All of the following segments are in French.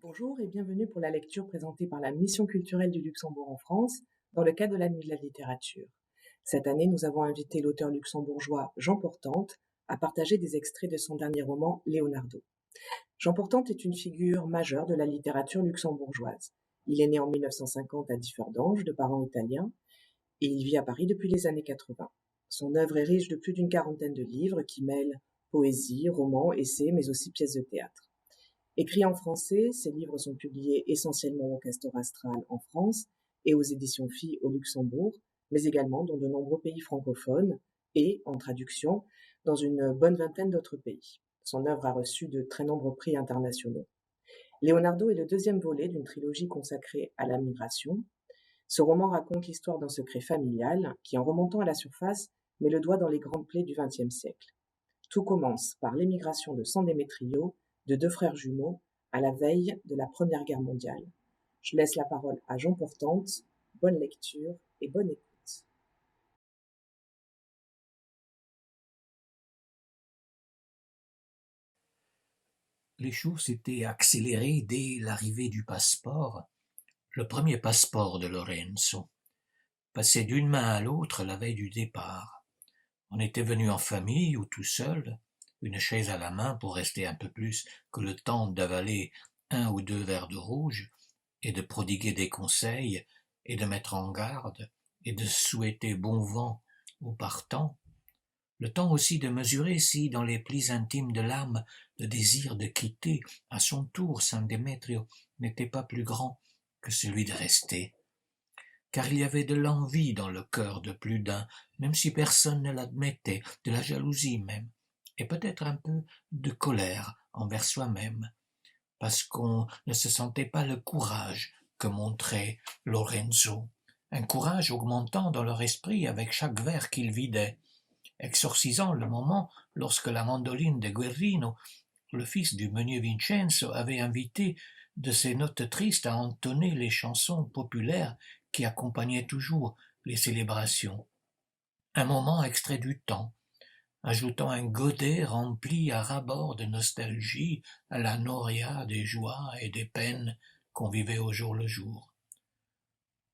Bonjour et bienvenue pour la lecture présentée par la Mission culturelle du Luxembourg en France dans le cadre de la Nuit de la littérature. Cette année, nous avons invité l'auteur luxembourgeois Jean Portante à partager des extraits de son dernier roman Leonardo. Jean Portante est une figure majeure de la littérature luxembourgeoise. Il est né en 1950 à Differdange, de parents italiens, et il vit à Paris depuis les années 80. Son œuvre est riche de plus d'une quarantaine de livres qui mêlent poésie, romans, essais, mais aussi pièces de théâtre. Écrits en français, ces livres sont publiés essentiellement au Castor Astral en France et aux éditions Filles au Luxembourg, mais également dans de nombreux pays francophones et, en traduction, dans une bonne vingtaine d'autres pays. Son œuvre a reçu de très nombreux prix internationaux. Leonardo est le deuxième volet d'une trilogie consacrée à la migration. Ce roman raconte l'histoire d'un secret familial qui, en remontant à la surface, met le doigt dans les grandes plaies du XXe siècle. Tout commence par l'émigration de San Demetrio, de deux frères jumeaux, à la veille de la Première Guerre mondiale. Je laisse la parole à Jean Portante. Bonne lecture et bonne écoute. Les choses s'étaient accélérées dès l'arrivée du passeport, le premier passeport de Lorenzo, passé d'une main à l'autre la veille du départ. On était venu en famille ou tout seul, une chaise à la main pour rester un peu plus que le temps d'avaler un ou deux verres de rouge, et de prodiguer des conseils, et de mettre en garde, et de souhaiter bon vent aux partants. Le temps aussi de mesurer si, dans les plis intimes de l'âme, le désir de quitter, à son tour, San Demetrio n'était pas plus grand que celui de rester. Car il y avait de l'envie dans le cœur de plus d'un, même si personne ne l'admettait, de la jalousie même, et peut-être un peu de colère envers soi-même, parce qu'on ne se sentait pas le courage que montrait Lorenzo, un courage augmentant dans leur esprit avec chaque verre qu'ils vidaient, exorcisant le moment lorsque la mandoline de Guerrino, le fils du meunier Vincenzo, avait invité de ses notes tristes à entonner les chansons populaires qui accompagnaient toujours les célébrations. Un moment extrait du temps, ajoutant un godet rempli à ras-bord de nostalgie à la noria des joies et des peines qu'on vivait au jour le jour.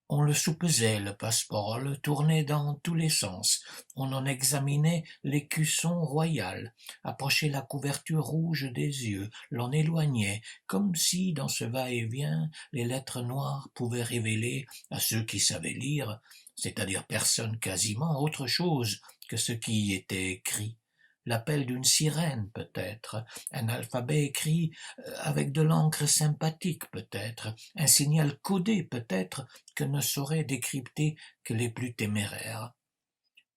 On le soupesait, le passeport, on le tournait dans tous les sens, on en examinait l'écusson royal, approchait la couverture rouge des yeux, l'en éloignait, comme si, dans ce va-et-vient, les lettres noires pouvaient révéler, à ceux qui savaient lire, c'est-à-dire personne quasiment, autre chose que ce qui y était écrit. L'appel d'une sirène peut-être, un alphabet écrit avec de l'encre sympathique peut-être, un signal codé peut-être que ne sauraient décrypter que les plus téméraires.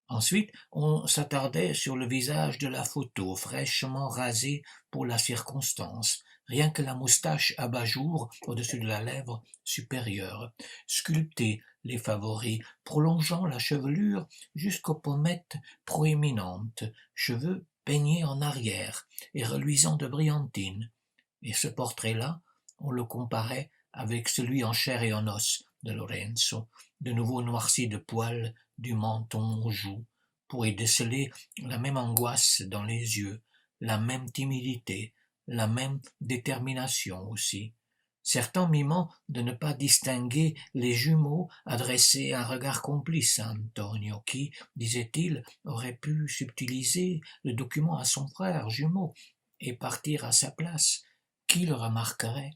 Ensuite, on s'attardait sur le visage de la photo, fraîchement rasé pour la circonstance, rien que la moustache abat-jour au-dessus de la lèvre supérieure, sculpter les favoris, prolongeant la chevelure jusqu'aux pommettes proéminentes, cheveux peignés en arrière et reluisants de brillantine. Et ce portrait-là, on le comparait avec celui en chair et en os de Lorenzo, de nouveau noirci de poils du menton aux joues, pour y déceler la même angoisse dans les yeux, la même timidité, la même détermination aussi. Certains mimant de ne pas distinguer les jumeaux adressaient un regard complice à Antonio, qui, disait-il, aurait pu subtiliser le document à son frère jumeau et partir à sa place. Qui le remarquerait?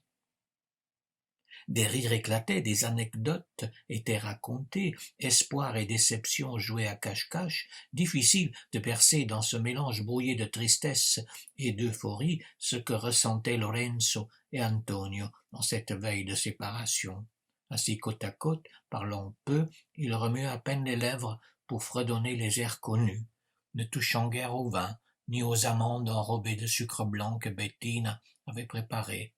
Des rires éclataient, des anecdotes étaient racontées, espoir et déception jouaient à cache-cache, difficile de percer dans ce mélange brouillé de tristesse et d'euphorie ce que ressentaient Lorenzo et Antonio dans cette veille de séparation. Assis côte à côte, parlant peu, ils remuaient à peine les lèvres pour fredonner les airs connus, ne touchant guère au vin, ni aux amandes enrobées de sucre blanc que Bettina avait préparées.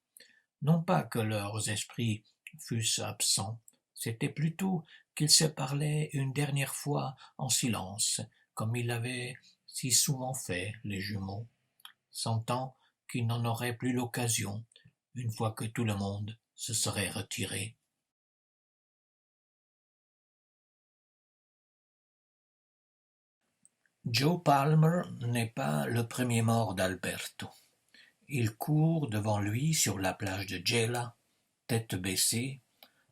Non pas que leurs esprits fussent absents, c'était plutôt qu'ils se parlaient une dernière fois en silence, comme ils l'avaient si souvent fait, les jumeaux, sentant qu'ils n'en auraient plus l'occasion, une fois que tout le monde se serait retiré. Joe Palmer n'est pas le premier mort d'Alberto. Il court devant lui sur la plage de Gela, tête baissée,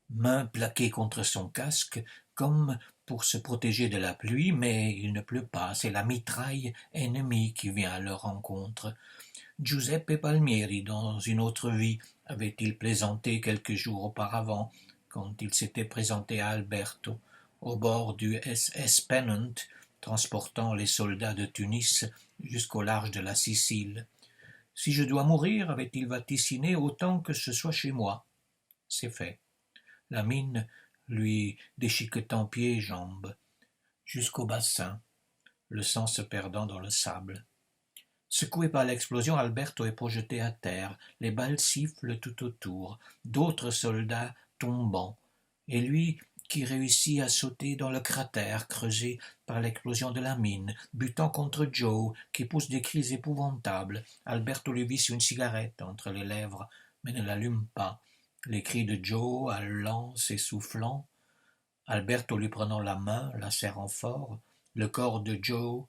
mains plaquées contre son casque, comme pour se protéger de la pluie, mais il ne pleut pas, c'est la mitraille ennemie qui vient à leur rencontre. Giuseppe Palmieri, dans une autre vie, avait-il plaisanté quelques jours auparavant, quand il s'était présenté à Alberto, au bord du SS Pennant, transportant les soldats de Tunis jusqu'au large de la Sicile. Si je dois mourir, avait-il vaticiné, autant que ce soit chez moi. C'est fait. La mine lui déchiquetant pieds et jambes, jusqu'au bassin, le sang se perdant dans le sable. Secoué par l'explosion, Alberto est projeté à terre, les balles sifflent tout autour, d'autres soldats tombant, et lui qui réussit à sauter dans le cratère creusé par l'explosion de la mine, butant contre Joe, qui pousse des cris épouvantables. Alberto lui visse une cigarette entre les lèvres, mais ne l'allume pas. Les cris de Joe, haletant, s'essoufflant, Alberto lui prenant la main, la serrant fort, le corps de Joe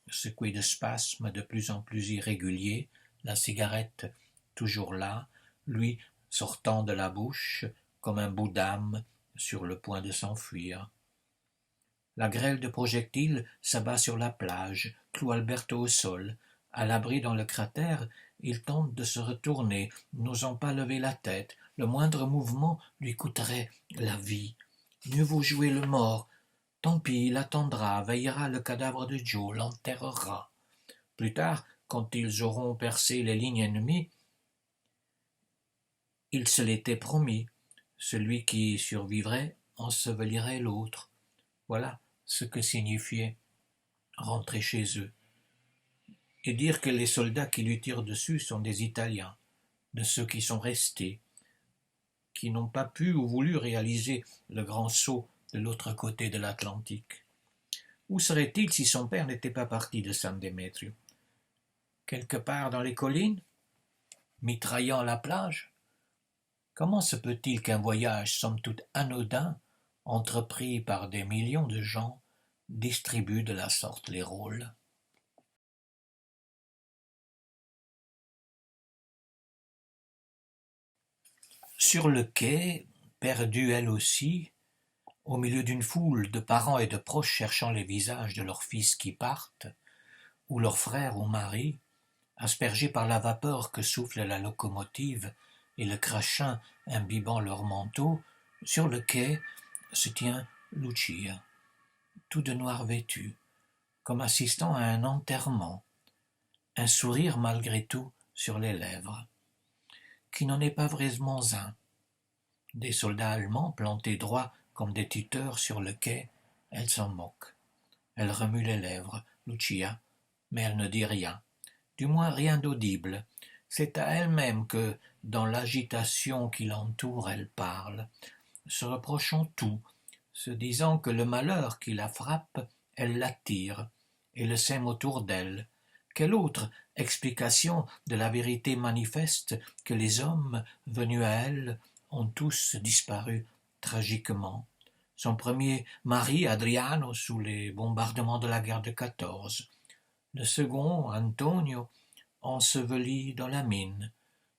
secoué de spasmes de plus en plus irréguliers, la cigarette toujours là, lui sortant de la bouche comme un bout d'âme sur le point de s'enfuir. La grêle de projectiles s'abat sur la plage, cloue Alberto au sol. À l'abri dans le cratère, il tente de se retourner, n'osant pas lever la tête. Le moindre mouvement lui coûterait la vie. Mieux vaut jouer le mort. Tant pis, il attendra, veillera le cadavre de Joe, l'enterrera. Plus tard, quand ils auront percé les lignes ennemies, il se l'était promis. Celui qui survivrait ensevelirait l'autre. Voilà ce que signifiait rentrer chez eux. Et dire que les soldats qui lui tirent dessus sont des Italiens, de ceux qui sont restés, qui n'ont pas pu ou voulu réaliser le grand saut de l'autre côté de l'Atlantique. Où serait-il si son père n'était pas parti de San Demetrio? Quelque part dans les collines, mitraillant la plage? Comment se peut-il qu'un voyage somme toute anodin, entrepris par des millions de gens, distribue de la sorte les rôles? Sur le quai, perdue elle aussi, au milieu d'une foule de parents et de proches cherchant les visages de leurs fils qui partent, ou leurs frères ou maris, aspergés par la vapeur que souffle la locomotive et le crachin imbibant leurs manteaux, sur le quai se tient Lucia, tout de noir vêtu, comme assistant à un enterrement, un sourire malgré tout sur les lèvres, qui n'en est pas vraiment un. Des soldats allemands plantés droits comme des tuteurs sur le quai, elle s'en moque. Elle remue les lèvres, Lucia, mais elle ne dit rien. Du moins rien d'audible. C'est à elle-même que, dans l'agitation qui l'entoure, elle parle, se reprochant tout, se disant que le malheur qui la frappe, elle l'attire, et le sème autour d'elle. Quelle autre explication de la vérité manifeste que les hommes, venus à elle, ont tous disparu tragiquement? Son premier mari, Adriano, sous les bombardements de la guerre de 14. Le second, Antonio, enseveli dans la mine.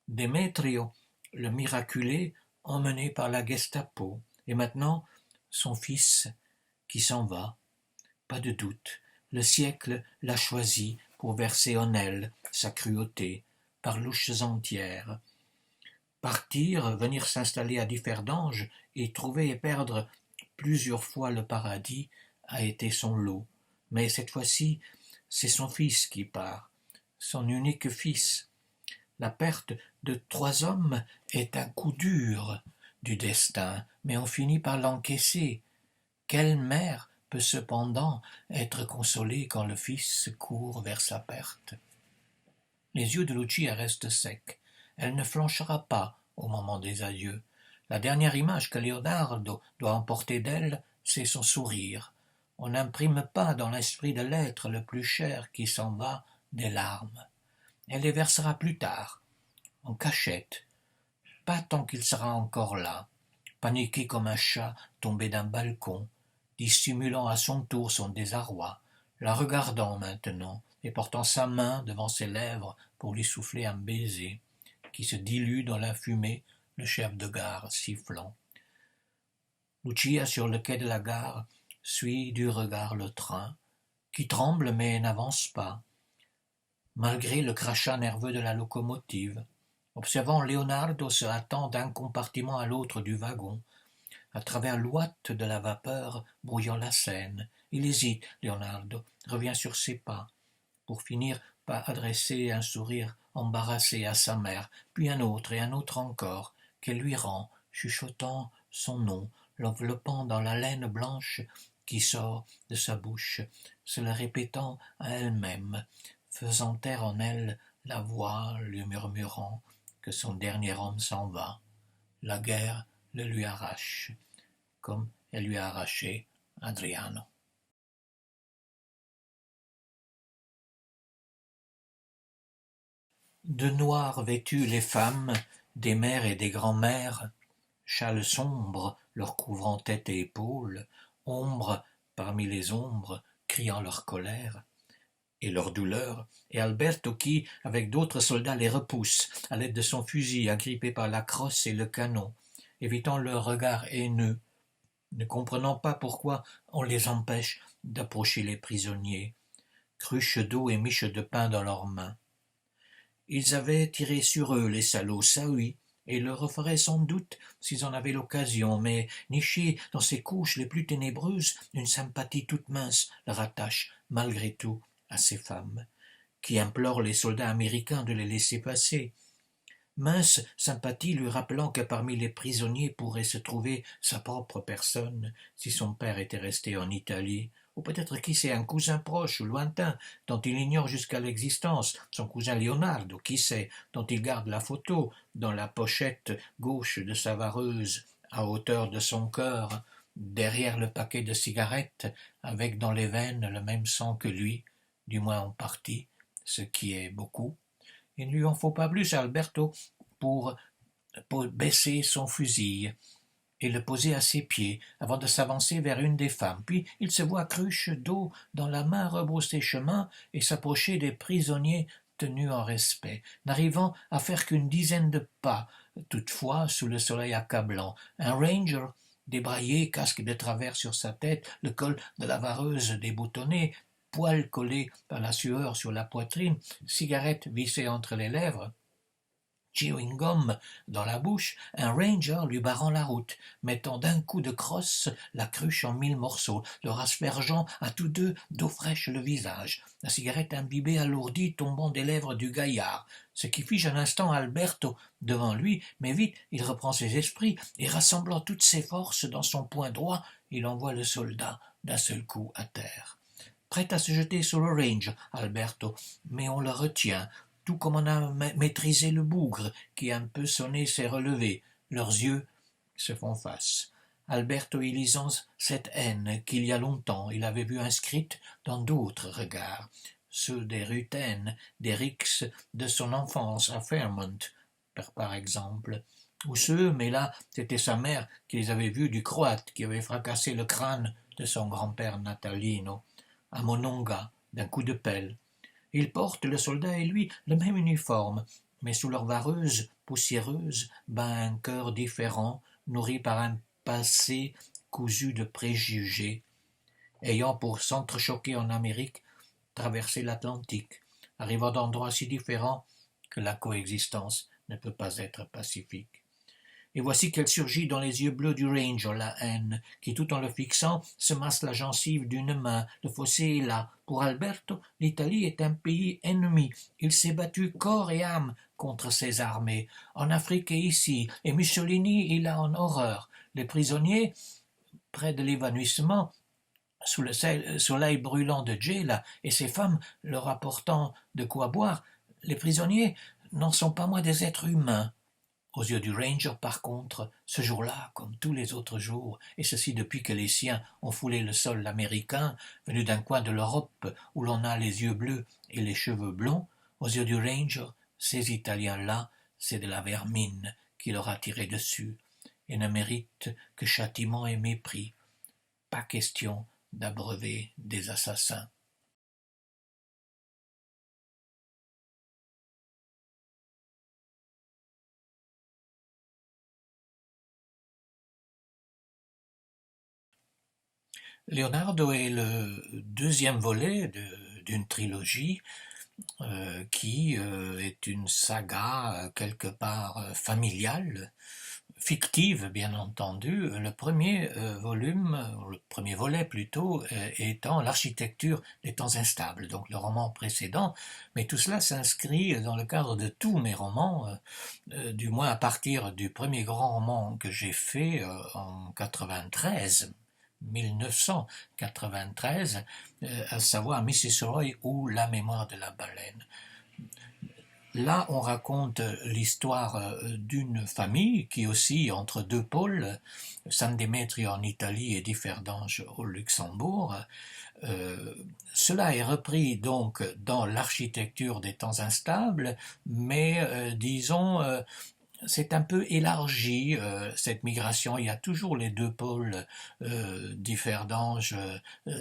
Demetrio, le miraculé, emmené par la Gestapo. Et maintenant, son fils qui s'en va. Pas de doute, le siècle l'a choisi pour verser en elle sa cruauté, par louches entières. Partir, venir s'installer à Differdange et trouver et perdre plusieurs fois le paradis a été son lot. Mais cette fois-ci, c'est son fils qui part, son unique fils. La perte de 3 hommes est un coup dur du destin, mais on finit par l'encaisser. Quelle mère peut cependant être consolée quand le fils court vers sa perte? Les yeux de Lucia restent secs. Elle ne flanchera pas au moment des adieux. La dernière image que Leonardo doit emporter d'elle, c'est son sourire. On n'imprime pas dans l'esprit de l'être le plus cher qui s'en va des larmes. Elle les versera plus tard, en cachette, pas tant qu'il sera encore là, paniqué comme un chat tombé d'un balcon, dissimulant à son tour son désarroi, la regardant maintenant, et portant sa main devant ses lèvres pour lui souffler un baiser, qui se dilue dans la fumée, le chef de gare sifflant. Lucia, sur le quai de la gare, suit du regard le train, qui tremble mais n'avance pas, malgré le crachat nerveux de la locomotive. Observant Leonardo se hâtant d'un compartiment à l'autre du wagon, à travers l'ouate de la vapeur brouillant la Seine. Il hésite, Leonardo, revient sur ses pas, pour finir par adresser un sourire embarrassé à sa mère, puis un autre et un autre encore, qu'elle lui rend, chuchotant son nom, l'enveloppant dans la laine blanche qui sort de sa bouche, se le répétant à elle-même, faisant taire en elle la voix lui murmurant que son dernier homme s'en va. La guerre le lui arrache, comme elle lui a arraché Adriano. De noir vêtues les femmes, des mères et des grands-mères, châles sombres leur couvrant tête et épaules, ombres parmi les ombres, criant leur colère et leur douleur, et Alberto qui, avec d'autres soldats, les repousse à l'aide de son fusil agrippé par la crosse et le canon, évitant leur regard haineux, ne comprenant pas pourquoi on les empêche d'approcher les prisonniers, cruches d'eau et miches de pain dans leurs mains. Ils avaient tiré sur eux, les salauds, ça oui, et le referaient sans doute s'ils en avaient l'occasion, mais nichés dans ces couches les plus ténébreuses, une sympathie toute mince leur attache, malgré tout, à ces femmes, qui implorent les soldats américains de les laisser passer. Mince sympathie lui rappelant que parmi les prisonniers pourrait se trouver sa propre personne, si son père était resté en Italie, ou peut-être qui sait, un cousin proche ou lointain, dont il ignore jusqu'à l'existence, son cousin Leonardo, qui sait, dont il garde la photo dans la pochette gauche de sa vareuse, à hauteur de son cœur, derrière le paquet de cigarettes, avec dans les veines le même sang que lui, du moins en partie, ce qui est beaucoup. Il ne lui en faut pas plus à Alberto pour baisser son fusil et le poser à ses pieds avant de s'avancer vers une des femmes. Puis il se voit cruche d'eau dans la main rebrousser chemin et s'approcher des prisonniers tenus en respect, n'arrivant à faire qu'une dizaine de pas, toutefois sous le soleil accablant. Un ranger, débraillé, casque de travers sur sa tête, le col de la vareuse déboutonné, poils collés par la sueur sur la poitrine, cigarette vissée entre les lèvres, chewing-gum dans la bouche, un ranger lui barrant la route, mettant d'un coup de crosse la cruche en 1000 morceaux, leur aspergeant à tous deux d'eau fraîche le visage, la cigarette imbibée alourdie tombant des lèvres du gaillard, ce qui fige un instant Alberto devant lui, mais vite il reprend ses esprits et rassemblant toutes ses forces dans son poing droit, il envoie le soldat d'un seul coup à terre. Prêt à se jeter sur le range, Alberto, mais on le retient, tout comme on a maîtrisé le bougre, qui un peu sonné s'est relevé. Leurs yeux se font face. Alberto y lisant cette haine qu'il y a longtemps il avait vue inscrite dans d'autres regards, ceux des Ruthènes, des Rix de son enfance à Fairmont, par exemple, ou ceux, mais là c'était sa mère qui les avait vus, du Croate qui avait fracassé le crâne de son grand-père Natalino, à Mononga, d'un coup de pelle. Ils portent, le soldat et lui, le même uniforme, mais sous leur vareuse poussiéreuse bat un cœur différent, nourri par un passé cousu de préjugés, ayant pour s'entrechoquer en Amérique traversé l'Atlantique, arrivant d'endroits si différents que la coexistence ne peut pas être pacifique. Et voici qu'elle surgit dans les yeux bleus du ranger, la haine, qui tout en le fixant se masse la gencive d'une main. Le fossé est là. Pour Alberto, l'Italie est un pays ennemi. Il s'est battu corps et âme contre ses armées, en Afrique et ici, et Mussolini il a en horreur. Les prisonniers, près de l'évanouissement, sous le soleil brûlant de Gela, et ces femmes leur apportant de quoi boire, les prisonniers n'en sont pas moins des êtres humains. Aux yeux du ranger, par contre, ce jour-là, comme tous les autres jours, et ceci depuis que les siens ont foulé le sol américain, venu d'un coin de l'Europe où l'on a les yeux bleus et les cheveux blonds, aux yeux du ranger, ces Italiens-là, c'est de la vermine qui leur a tiré dessus, et ne méritent que châtiment et mépris. Pas question d'abreuver des assassins. Leonardo est le deuxième volet d'une trilogie qui est une saga quelque part familiale, fictive bien entendu. Le premier volume, le premier volet plutôt, étant l'architecture des temps instables, donc le roman précédent, mais tout cela s'inscrit dans le cadre de tous mes romans, du moins à partir du premier grand roman que j'ai fait en 93. 1993, à savoir Mrs. Roy ou La mémoire de la baleine. Là, on raconte l'histoire d'une famille qui oscille entre deux pôles, San Demetrio en Italie et Differdange au Luxembourg. Euh, Cela est repris donc dans l'architecture des temps instables, mais disons c'est un peu élargi cette migration. Il y a toujours les deux pôles Differdange,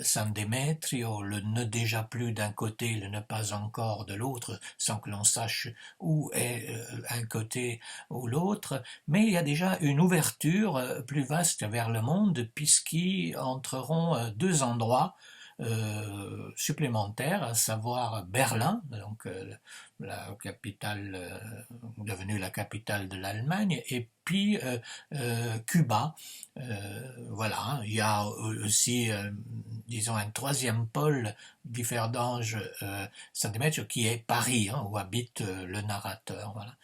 San Demetrio, le ne déjà plus d'un côté, le ne pas encore de l'autre, sans que l'on sache où est un côté ou l'autre. Mais il y a déjà une ouverture plus vaste vers le monde, puisqu'y entreront deux endroits supplémentaires, à savoir Berlin, donc la capitale devenue la capitale de l'Allemagne, et puis Cuba. Voilà, il y a aussi, disons, un troisième pôle Differdange San Demetrio qui est Paris, hein, où habite le narrateur. Voilà.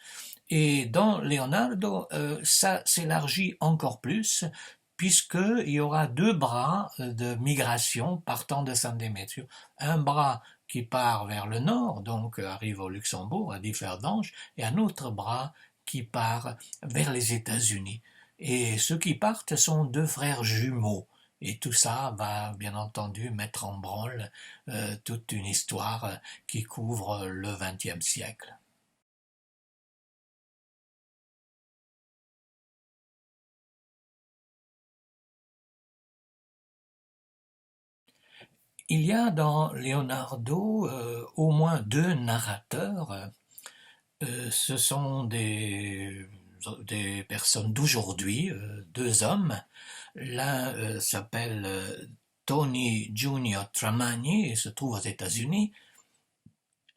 Et dans Leonardo, ça s'élargit encore plus, puisqu'il y aura deux bras de migration partant de San Demetrio. Un bras qui part vers le nord, donc arrive au Luxembourg, à Differdange, et un autre bras qui part vers les États-Unis. Et ceux qui partent sont deux frères jumeaux. Et tout ça va bien entendu mettre en branle toute une histoire qui couvre le XXe siècle. Il y a dans Leonardo au moins deux narrateurs. Ce sont des personnes d'aujourd'hui, deux hommes. L'un s'appelle Tony Junior Tramagni et se trouve aux États-Unis.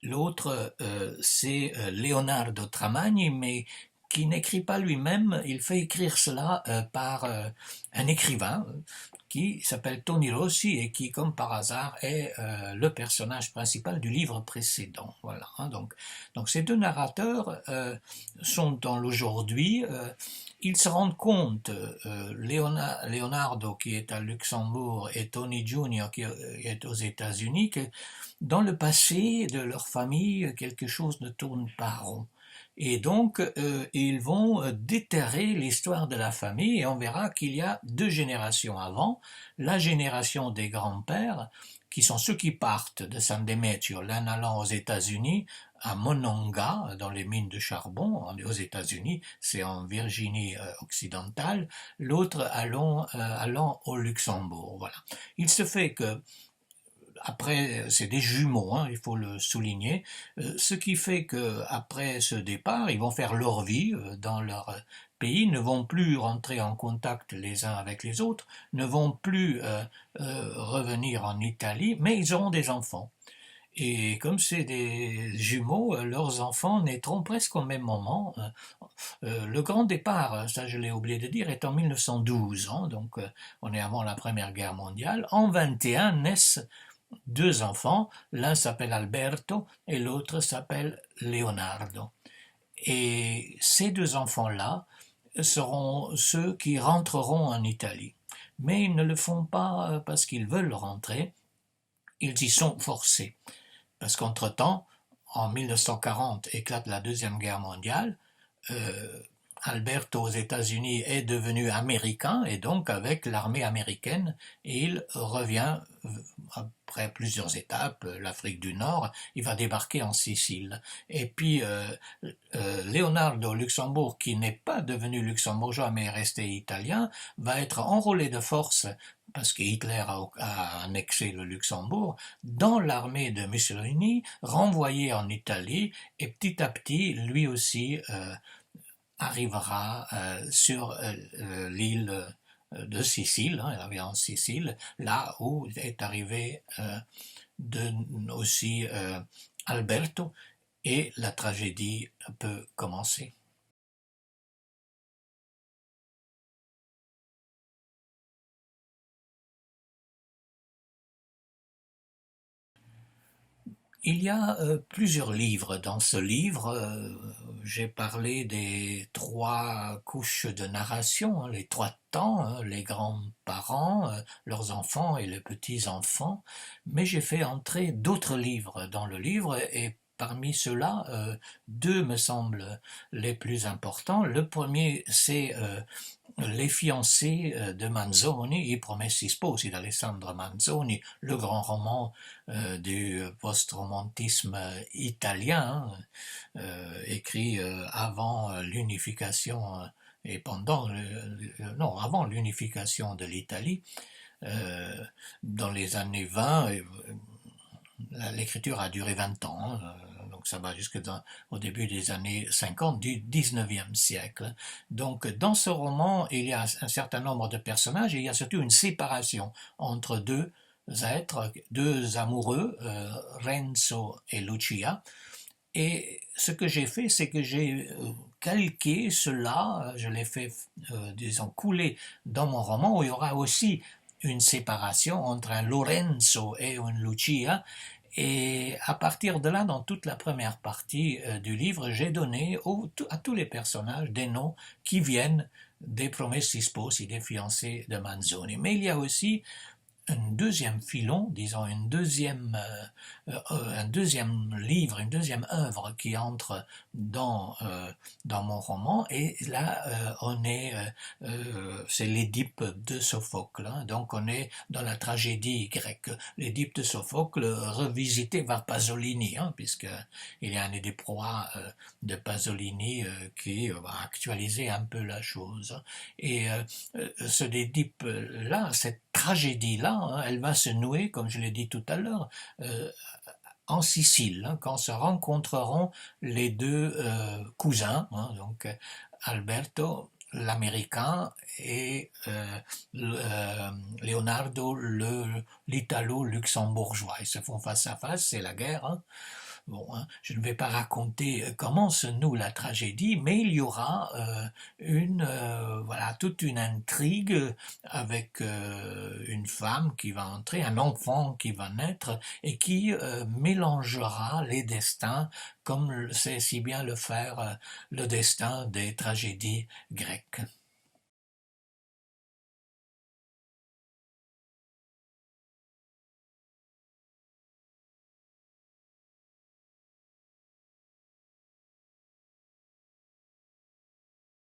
L'autre, c'est Leonardo Tramagni, mais qui n'écrit pas lui-même, il fait écrire cela par un écrivain qui s'appelle Tony Rossi et qui, comme par hasard, est le personnage principal du livre précédent. Voilà. Hein, donc ces deux narrateurs sont dans l'aujourd'hui. Ils se rendent compte, Leonardo qui est à Luxembourg et Tony Junior qui est aux États-Unis, que dans le passé de leur famille, quelque chose ne tourne pas rond. Et donc, ils vont déterrer l'histoire de la famille et on verra qu'il y a deux générations avant. La génération des grands-pères, qui sont ceux qui partent de San Demetrio, l'un allant aux États-Unis, à Monongah, dans les mines de charbon, aux États-Unis, c'est en Virginie occidentale, l'autre allant au Luxembourg. Voilà. Il se fait que après, c'est des jumeaux, hein, il faut le souligner, ce qui fait que après ce départ, ils vont faire leur vie dans leur pays, ne vont plus rentrer en contact les uns avec les autres, ne vont plus revenir en Italie, mais ils auront des enfants. Et comme c'est des jumeaux, leurs enfants naîtront presque au même moment. Le grand départ, ça je l'ai oublié de dire, est en 1912, hein, donc on est avant la Première Guerre mondiale. En 21 naissent deux enfants, l'un s'appelle Alberto et l'autre s'appelle Leonardo. Et ces deux enfants-là seront ceux qui rentreront en Italie. Mais ils ne le font pas parce qu'ils veulent rentrer, ils y sont forcés. Parce qu'entre-temps, en 1940 éclate la Deuxième Guerre mondiale, euh, Alberto aux États-Unis est devenu américain et donc avec l'armée américaine, il revient après plusieurs étapes, l'Afrique du Nord, il va débarquer en Sicile. Et puis Leonardo Luxembourg, qui n'est pas devenu luxembourgeois mais est resté italien, va être enrôlé de force parce que Hitler a annexé le Luxembourg, dans l'armée de Mussolini, renvoyé en Italie, et petit à petit, lui aussi arrivera sur l'île de Sicile, hein, elle avait en Sicile, là où est arrivé aussi Alberto, et la tragédie peut commencer. Il y a plusieurs livres. Dans ce livre, j'ai parlé des trois couches de narration, hein, les trois temps, hein, les grands-parents, leurs enfants et les petits-enfants, mais j'ai fait entrer d'autres livres dans le livre et parmi ceux-là, deux me semblent les plus importants. Le premier, c'est les fiancés de Manzoni, I Promessi Sposi d'Alessandro Manzoni, le grand roman du post-romantisme italien, écrit avant l'unification et pendant non, avant l'unification de l'Italie, dans les années 20. L'écriture a duré 20 ans, hein, donc ça va au début des années 50 du 19e siècle. Donc dans ce roman, il y a un certain nombre de personnages et il y a surtout une séparation entre deux êtres, deux amoureux, Renzo et Lucia. Et ce que j'ai fait, c'est que j'ai calqué cela, je l'ai fait, disons, couler dans mon roman, où il y aura aussi une séparation entre un Lorenzo et une Lucia. Et à partir de là, dans toute la première partie du livre, j'ai donné à tous les personnages des noms qui viennent des Promessi Sposi, des fiancés de Manzoni. Mais il y a aussi un deuxième filon, disons un deuxième livre, une deuxième œuvre qui entre dans mon roman, et là c'est l'Édipe de Sophocle, hein, donc on est dans la tragédie grecque, l'Édipe de Sophocle revisité par Pasolini, hein, puisque il y a un des proies de Pasolini qui va actualiser un peu la chose, et ce Édipe là, cette tragédie-là, hein, elle va se nouer, comme je l'ai dit tout à l'heure, en Sicile, hein, quand se rencontreront les deux cousins, hein, donc Alberto l'américain et Leonardo l'italo-luxembourgeois. Ils se font face à face, c'est la guerre. Hein. Bon, hein, je ne vais pas raconter comment se noue la tragédie, mais il y aura voilà, toute une intrigue avec une femme qui va entrer, un enfant qui va naître et qui mélangera les destins comme sait si bien le faire le destin des tragédies grecques.